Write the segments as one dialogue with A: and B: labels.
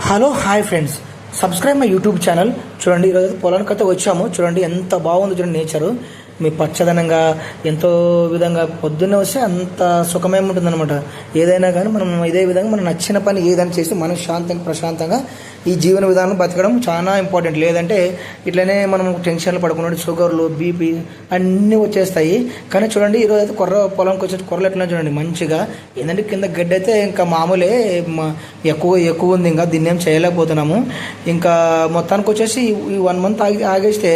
A: Hello hi friends, subscribe my YouTube channel. చూడండి, ఈరోజు పొలానికి అయితే వచ్చాము. చూడండి ఎంత బాగుంది చూడండి నేచరు. మీ పచ్చదనంగా ఎంతో విధంగా పొద్దున్నే వస్తే అంత సుఖమేమి ఉంటుందన్నమాట. ఏదైనా కానీ మనం ఇదే విధంగా మనం నచ్చిన పని ఏదైనా చేసి మనం శాంతంగా ప్రశాంతంగా ఈ జీవన విధానం బతకడం చాలా ఇంపార్టెంట్. లేదంటే ఇట్లనే మనం టెన్షన్లు పడుకున్నాడు, షుగర్లు, బీపీ అన్నీ వచ్చేస్తాయి. కానీ చూడండి, ఈరోజు అయితే పొలంకి వచ్చే కొర్రలు ఎట్లా చూడండి మంచిగా. ఏంటంటే కింద గడ్డి అయితే ఇంకా మామూలే, ఎక్కువ ఉంది. ఇంకా దీన్ని ఏం చేయలేకపోతున్నాము. ఇంకా మొత్తానికి వచ్చేసి ఈ 1 మంత్ ఆగేస్తే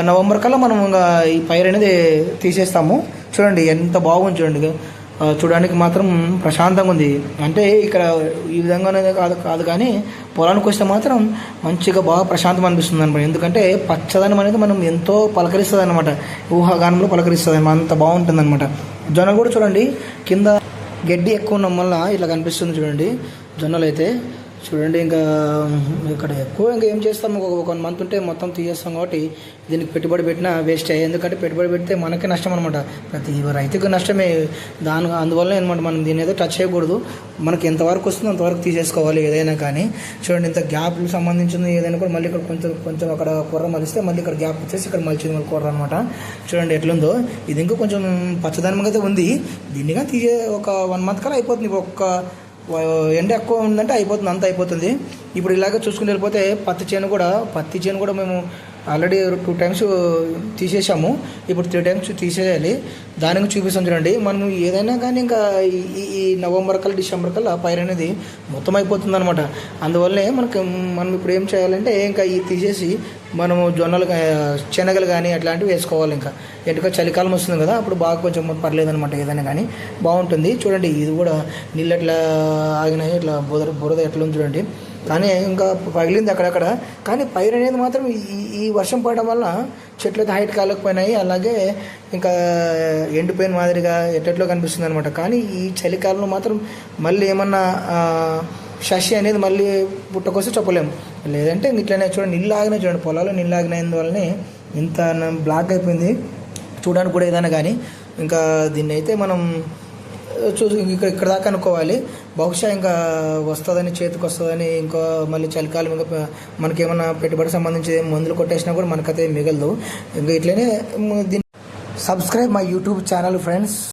A: నవంబర్ కల్లా మనం ఇంకా ఈ పైరు అనేది తీసేస్తాము. చూడండి ఎంత బాగుంది చూడండి. చూడడానికి మాత్రం ప్రశాంతంగా ఉంది. అంటే ఇక్కడ ఈ విధంగానే కాదు కానీ పొలానికి వస్తే మాత్రం మంచిగా బాగా ప్రశాంతం అనిపిస్తుంది అనమాట. ఎందుకంటే పచ్చదనం అనేది మనం ఎంతో పలకరిస్తుంది అనమాట, ఊహాగానంలో పలకరిస్తుంది అనమాట. అంత బాగుంటుంది అనమాట. జొన్నలు కూడా చూడండి, కింద గడ్డి ఎక్కువ ఉండడం వల్ల ఇట్లా కనిపిస్తుంది చూడండి. జొన్నలు అయితే చూడండి, ఇంకా ఇక్కడ ఎక్కువ ఇంకా ఏం చేస్తాము, ఒక 1 మంత్ ఉంటే మొత్తం తీసేస్తాం. కాబట్టి దీనికి పెట్టుబడి పెట్టినా వేస్ట్ అయ్యాయి. ఎందుకంటే పెట్టుబడి పెడితే మనకే నష్టం అనమాట, ప్రతి రైతుకు నష్టమే. అందువల్ల అనమాట మనం దీని ఏదో టచ్ చేయకూడదు. మనకి ఎంతవరకు వస్తుందో అంతవరకు తీసేసుకోవాలి ఏదైనా కానీ. చూడండి, ఇంత గ్యాప్లు సంబంధించింది ఏదైనా కూడా మళ్ళీ ఇక్కడ కొంచెం అక్కడ కొర్ర మలిస్తే మళ్ళీ ఇక్కడ గ్యాప్ వచ్చేసి ఇక్కడ మలిచింది కొర్ర అనమాట. చూడండి ఎట్లుందో. ఇది ఇంకా కొంచెం పచ్చదనంగా అయితే ఉంది. దీనిగా తీసే ఒక 1 మంత్ కల్లా అయిపోతుంది. ఒక్క ఎండ ఎక్కువ ఉందంటే అయిపోతుంది, అంత అయిపోతుంది. ఇప్పుడు ఇలాగ చూసుకుని వెళ్ళిపోతే పత్తి చేను కూడా మేము ఆల్రెడీ 2 టైమ్స్ తీసేసాము. ఇప్పుడు 3 టైమ్స్ తీసేయాలి. దానికి చూపిస్తాం చూడండి. మనం ఏదైనా కానీ ఇంకా ఈ నవంబర్ కల్లా డిసెంబర్ కల్లా పైరు అనేది మొత్తం అయిపోతుంది అనమాట. అందువల్లనే మనం ఇప్పుడు ఏం చేయాలంటే ఇంకా ఈ తీసేసి మనము జొన్నలు, శనగలు కానీ అట్లాంటివి వేసుకోవాలి. ఇంకా ఎందుకంటే చలికాలం వస్తుంది కదా, అప్పుడు బాగా కొంచెం పర్లేదు అనమాట. ఏదైనా కానీ బాగుంటుంది. చూడండి, ఇది కూడా నీళ్ళు ఎట్లా ఆగినాయి, ఇట్లా బురద ఎట్లా ఉంది చూడండి. కానీ ఇంకా పగిలింది అక్కడక్కడ. కానీ పైరు అనేది మాత్రం ఈ వర్షం పడడం వల్ల చెట్లు అయితే హైట్ కాలేకపోయినాయి. అలాగే ఇంకా ఎండిపోయిన మాదిరిగా ఎట్లెట్లో కనిపిస్తుంది అనమాట. కానీ ఈ చలికాలంలో మాత్రం మళ్ళీ ఏమన్నా శశి అనేది మళ్ళీ పుట్టకొస్తే చెప్పలేము. లేదంటే ఇట్లనే చూడండి, నీళ్ళు ఆగినాయి చూడండి. పొలాల్లో నీళ్ళు ఆగినందువల్లనే ఇంత బ్లాక్ అయిపోయింది చూడడానికి కూడా. ఏదైనా కానీ ఇంకా దీన్ని అయితే మనం ఇక్కడ దాకా అనుకోవాలి. బహుశా ఇంకా వస్తుందని, చేతికి వస్తుందని, ఇంకా మళ్ళీ చలికాలం ఇంకా మనకేమన్నా పెట్టుబడి సంబంధించి మందులు కొట్టేసినా కూడా మనకైతే మిగలదు. ఇంకా ఇట్లనే subscribe my YouTube channel friends.